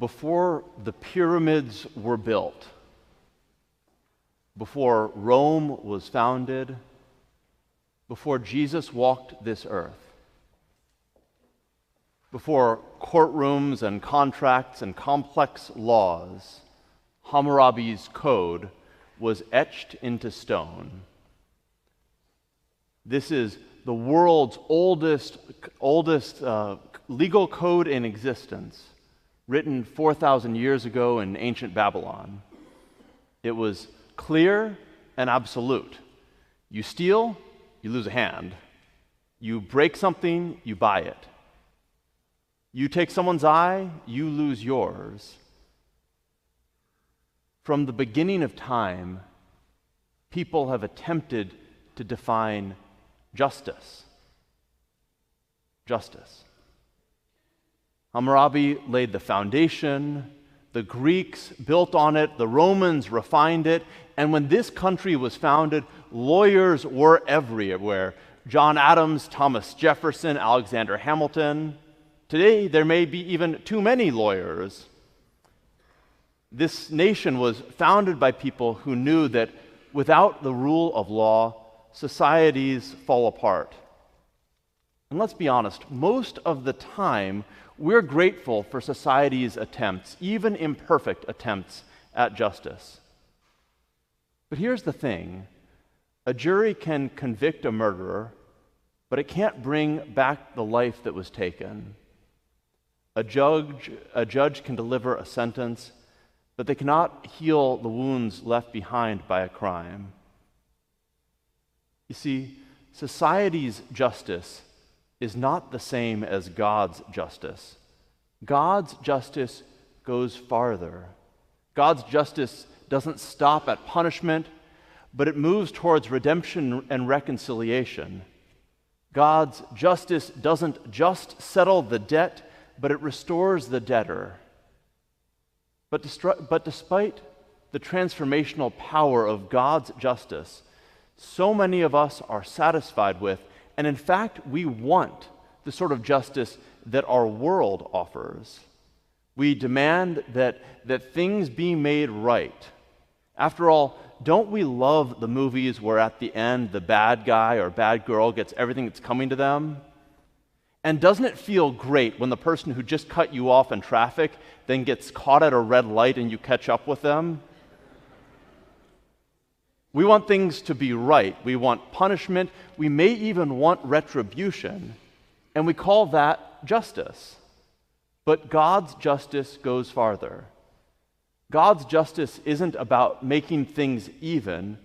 before the pyramids were built, before Rome was founded, before Jesus walked this earth, before courtrooms and contracts and complex laws, Hammurabi's code was etched into stone. This is the world's oldest legal code in existence, written 4,000 years ago in ancient Babylon. It was clear and absolute. You steal, you lose a hand. You break something, you buy it. You take someone's eye, you lose yours. From the beginning of time, people have attempted to define justice. Justice. Hammurabi laid the foundation, the Greeks built on it, the Romans refined it, and when this country was founded, lawyers were everywhere. John Adams, Thomas Jefferson, Alexander Hamilton. Today, there may be even too many lawyers. This nation was founded by people who knew that without the rule of law, societies fall apart. And let's be honest, most of the time, we're grateful for society's attempts, even imperfect attempts at justice. But here's the thing. A jury can convict a murderer, but it can't bring back the life that was taken. A judge can deliver a sentence, but they cannot heal the wounds left behind by a crime. You see, society's justice is not the same as God's justice. God's justice goes farther. God's justice doesn't stop at punishment, but it moves towards redemption and reconciliation. God's justice doesn't just settle the debt, but it restores the debtor. But despite the transformational power of God's justice, so many of us are satisfied with, and in fact, we want the sort of justice that our world offers. We demand that things be made right. After all, don't we love the movies where at the end the bad guy or bad girl gets everything that's coming to them? And doesn't it feel great when the person who just cut you off in traffic then gets caught at a red light and you catch up with them? We want things to be right. We want punishment. We may even want retribution. And we call that justice. But God's justice goes farther. God's justice isn't about making things even,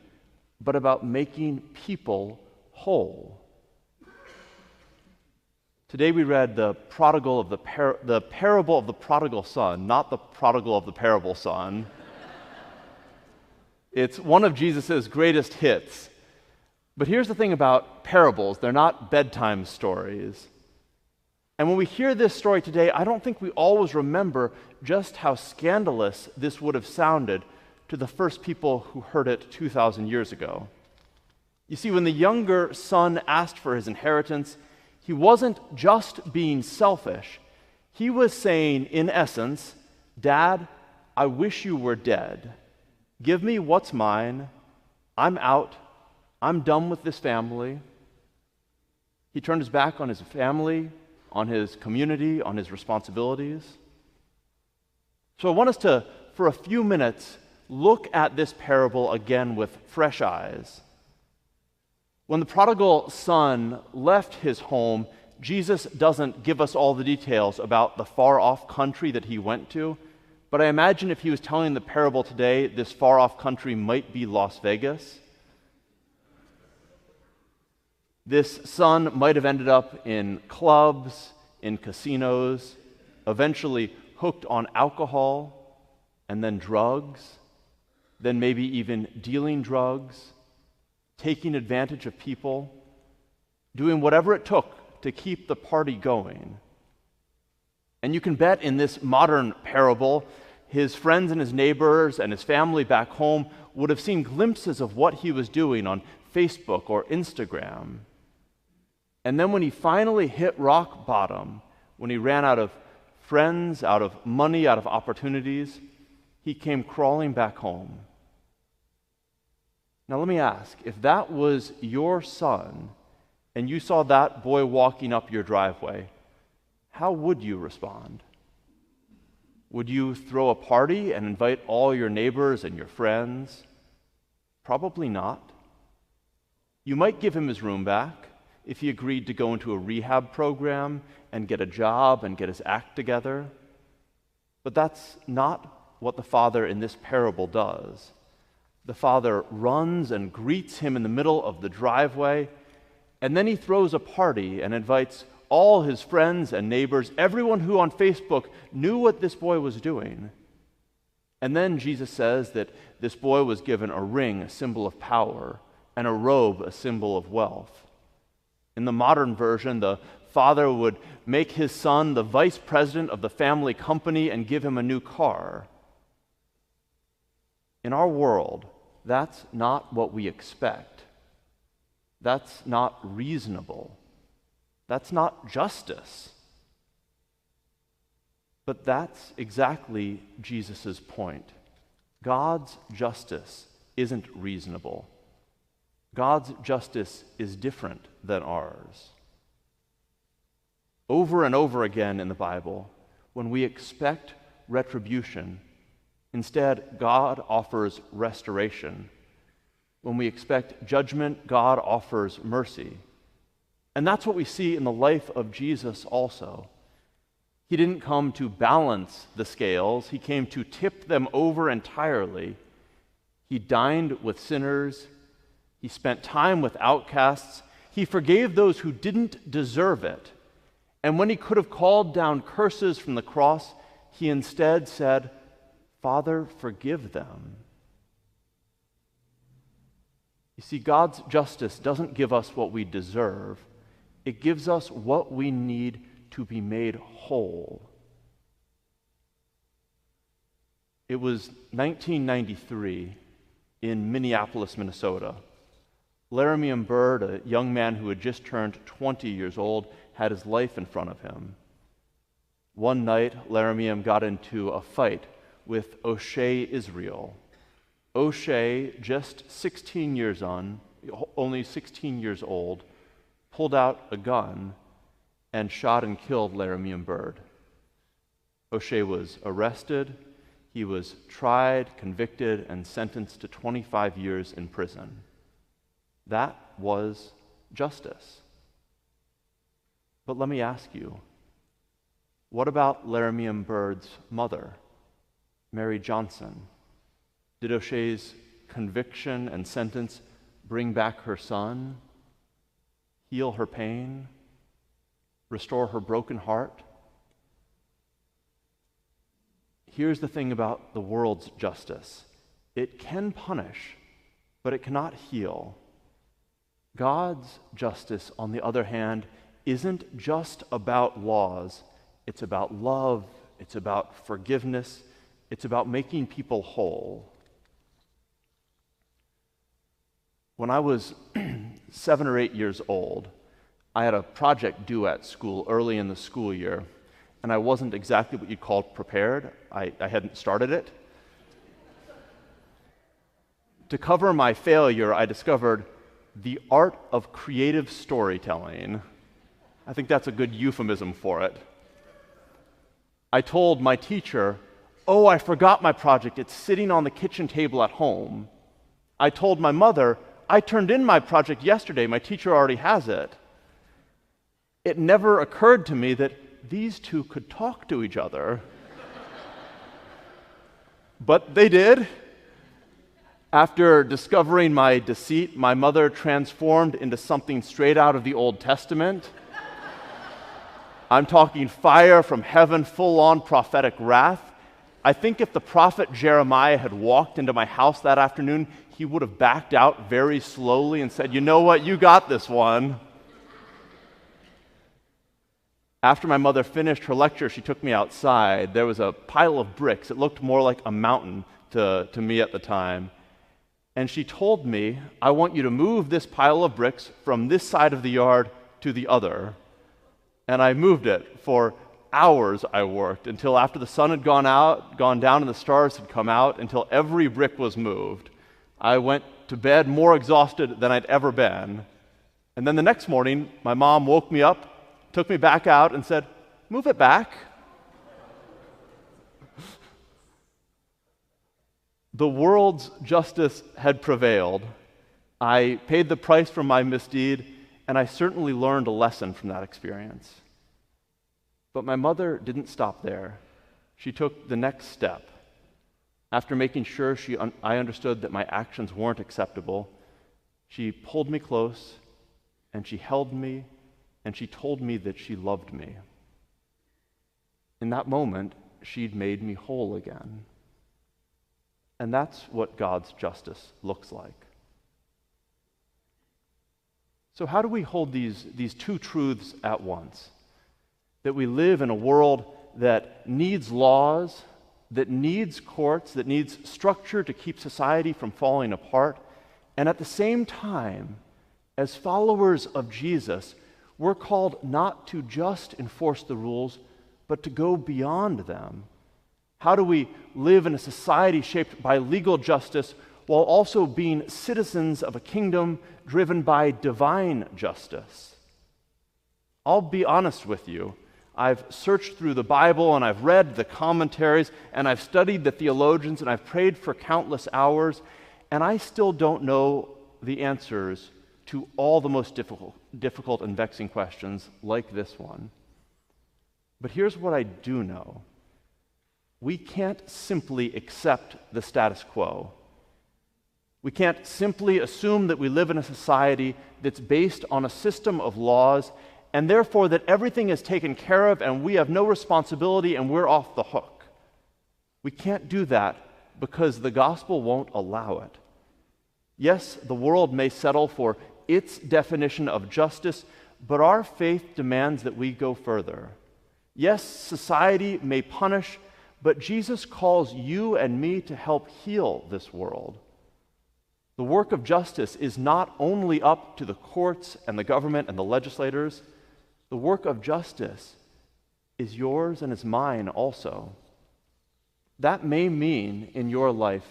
but about making people whole. Today we read the parable of the prodigal son, not the prodigal of the parable son. It's one of Jesus' greatest hits. But here's the thing about parables. They're not bedtime stories. And when we hear this story today, I don't think we always remember just how scandalous this would have sounded to the first people who heard it 2,000 years ago. You see, when the younger son asked for his inheritance, he wasn't just being selfish. He was saying, in essence, "Dad, I wish you were dead. Give me what's mine. I'm out. I'm done with this family." He turned his back on his family, on his community, on his responsibilities. So I want us to, for a few minutes, look at this parable again with fresh eyes. When the prodigal son left his home, Jesus doesn't give us all the details about the far-off country that he went to, but I imagine if he was telling the parable today, this far-off country might be Las Vegas. This son might have ended up in clubs, in casinos, eventually hooked on alcohol, and then drugs, then maybe even dealing drugs, taking advantage of people, doing whatever it took to keep the party going. And you can bet in this modern parable, his friends and his neighbors and his family back home would have seen glimpses of what he was doing on Facebook or Instagram. And then when he finally hit rock bottom, when he ran out of friends, out of money, out of opportunities, he came crawling back home. Now let me ask, if that was your son and you saw that boy walking up your driveway, how would you respond? Would you throw a party and invite all your neighbors and your friends? Probably not. You might give him his room back if he agreed to go into a rehab program and get a job and get his act together. But that's not what the father in this parable does. The father runs and greets him in the middle of the driveway, and then he throws a party and invites all his friends and neighbors, everyone who on Facebook knew what this boy was doing. And then Jesus says that this boy was given a ring, a symbol of power, and a robe, a symbol of wealth. In the modern version, the father would make his son the vice president of the family company and give him a new car. In our world, that's not what we expect. That's not reasonable. That's not justice. But that's exactly Jesus' point. God's justice isn't reasonable. God's justice is different than ours. Over and over again in the Bible, when we expect retribution, instead, God offers restoration. When we expect judgment, God offers mercy. And that's what we see in the life of Jesus also. He didn't come to balance the scales. He came to tip them over entirely. He dined with sinners. He spent time with outcasts. He forgave those who didn't deserve it. And when he could have called down curses from the cross, he instead said, "Father, forgive them." You see, God's justice doesn't give us what we deserve. It gives us what we need to be made whole. It was 1993 in Minneapolis, Minnesota. Laramie Bird, a young man who had just turned 20 years old, had his life in front of him. One night, Laramie got into a fight with O'Shea Israel. O'Shea, just only 16 years old, pulled out a gun and shot and killed Laramie Bird. O'Shea was arrested. He was tried, convicted, and sentenced to 25 years in prison. That was justice. But let me ask you, what about Laramie Bird's mother, Mary Johnson? Did O'Shea's conviction and sentence bring back her son, heal her pain, restore her broken heart? Here's the thing about the world's justice. It can punish, but it cannot heal. God's justice, on the other hand, isn't just about laws. It's about love. It's about forgiveness. It's about making people whole. When I was 7 or 8 years old, I had a project due at school early in the school year, and I wasn't exactly what you'd call prepared. I hadn't started it. To cover my failure, I discovered the art of creative storytelling. I think that's a good euphemism for it. I told my teacher, "Oh, I forgot my project. It's sitting on the kitchen table at home." I told my mother, "I turned in my project yesterday. My teacher already has it." It never occurred to me that these two could talk to each other. But they did. After discovering my deceit, my mother transformed into something straight out of the Old Testament. I'm talking fire from heaven, full-on prophetic wrath. I think if the prophet Jeremiah had walked into my house that afternoon, he would have backed out very slowly and said, "You know what? You got this one." After my mother finished her lecture, she took me outside. There was a pile of bricks. It looked more like a mountain to me at the time. And she told me, "I want you to move this pile of bricks from this side of the yard to the other." And I moved it for hours I worked until after the sun had gone down and the stars had come out, until every brick was moved. I went to bed more exhausted than I'd ever been. And then the next morning, my mom woke me up, took me back out, and said, "Move it back." The world's justice had prevailed. I paid the price for my misdeed, and I certainly learned a lesson from that experience. But my mother didn't stop there. She took the next step. After making sure I understood that my actions weren't acceptable, she pulled me close, and she held me, and she told me that she loved me. In that moment, she'd made me whole again. And that's what God's justice looks like. So how do we hold these two truths at once? That we live in a world that needs laws, that needs courts, that needs structure to keep society from falling apart, and at the same time, as followers of Jesus, we're called not to just enforce the rules, but to go beyond them. How do we live in a society shaped by legal justice while also being citizens of a kingdom driven by divine justice? I'll be honest with you. I've searched through the Bible and I've read the commentaries and I've studied the theologians and I've prayed for countless hours, and I still don't know the answers to all the most difficult and vexing questions like this one. But here's what I do know. We can't simply accept the status quo. We can't simply assume that we live in a society that's based on a system of laws, and therefore that everything is taken care of and we have no responsibility and we're off the hook. We can't do that because the gospel won't allow it. Yes, the world may settle for its definition of justice, but our faith demands that we go further. Yes, society may punish, but Jesus calls you and me to help heal this world. The work of justice is not only up to the courts and the government and the legislators. The work of justice is yours and is mine also. That may mean in your life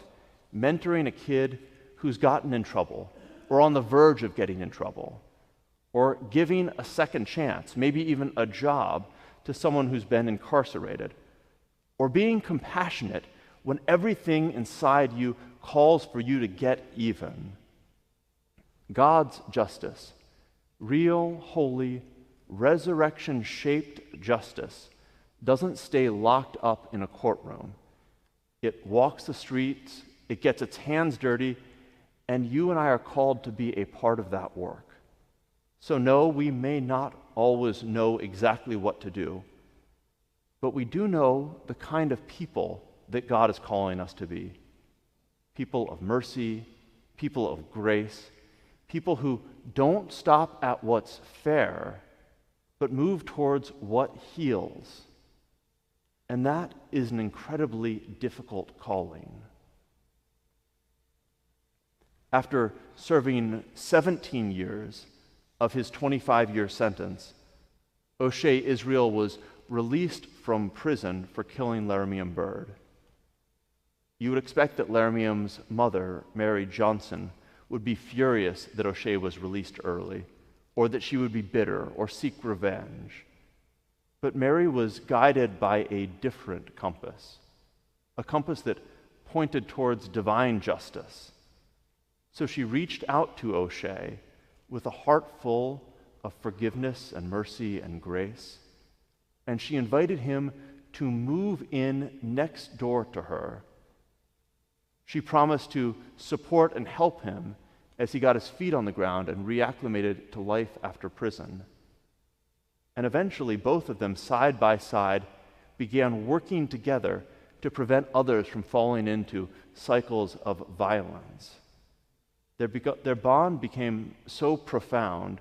mentoring a kid who's gotten in trouble or on the verge of getting in trouble, or giving a second chance, maybe even a job, to someone who's been incarcerated, or being compassionate when everything inside you calls for you to get even. God's justice, real, holy, resurrection-shaped justice, doesn't stay locked up in a courtroom. It walks the streets, it gets its hands dirty, and you and I are called to be a part of that work. So no, we may not always know exactly what to do, but we do know the kind of people that God is calling us to be. People of mercy, people of grace, people who don't stop at what's fair, but move towards what heals. And that is an incredibly difficult calling. After serving 17 years of his 25-year sentence, O'Shea Israel was released from prison for killing Laramiun Byrd. You would expect that Laramiun's mother, Mary Johnson, would be furious that O'Shea was released early, or that she would be bitter or seek revenge. But Mary was guided by a different compass, a compass that pointed towards divine justice. So she reached out to O'Shea with a heart full of forgiveness and mercy and grace, and she invited him to move in next door to her. She promised to support and help him as he got his feet on the ground and reacclimated to life after prison. And eventually, both of them, side by side, began working together to prevent others from falling into cycles of violence. Their bond became so profound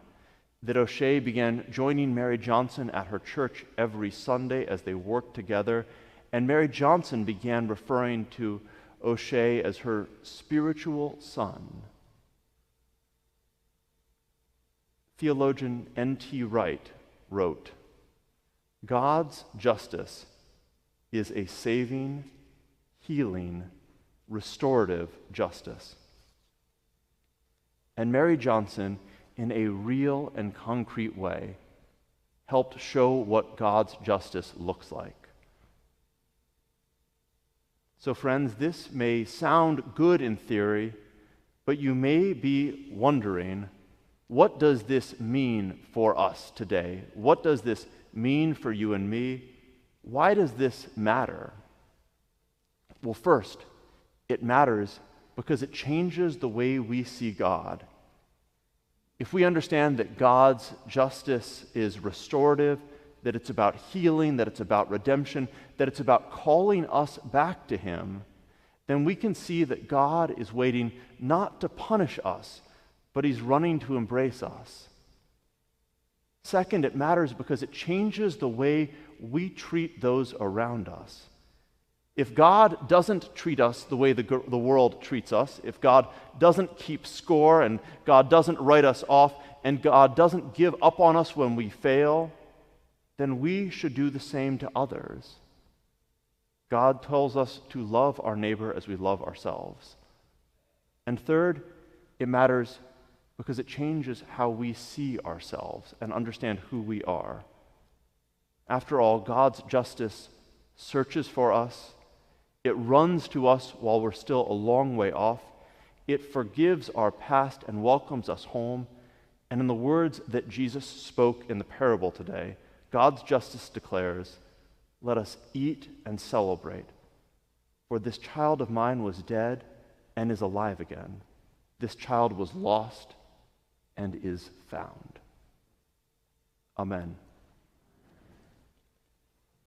that O'Shea began joining Mary Johnson at her church every Sunday as they worked together, and Mary Johnson began referring to O'Shea as her spiritual son. Theologian N.T. Wright wrote, God's justice is a saving, healing, restorative justice. And Mary Johnson, in a real and concrete way, helped show what God's justice looks like. So friends, this may sound good in theory, but you may be wondering, what does this mean for us today? What does this mean for you and me? Why does this matter? Well, first, it matters because it changes the way we see God. If we understand that God's justice is restorative, that it's about healing, that it's about redemption, that it's about calling us back to Him, then we can see that God is waiting not to punish us, but He's running to embrace us. Second, it matters because it changes the way we treat those around us. If God doesn't treat us the way the world treats us, if God doesn't keep score and God doesn't write us off and God doesn't give up on us when we fail, then we should do the same to others. God tells us to love our neighbor as we love ourselves. And third, it matters because it changes how we see ourselves and understand who we are. After all, God's justice searches for us. It runs to us while we're still a long way off. It forgives our past and welcomes us home. And in the words that Jesus spoke in the parable today, God's justice declares, "Let us eat and celebrate. For this child of mine was dead and is alive again. This child was lost and is found." Amen.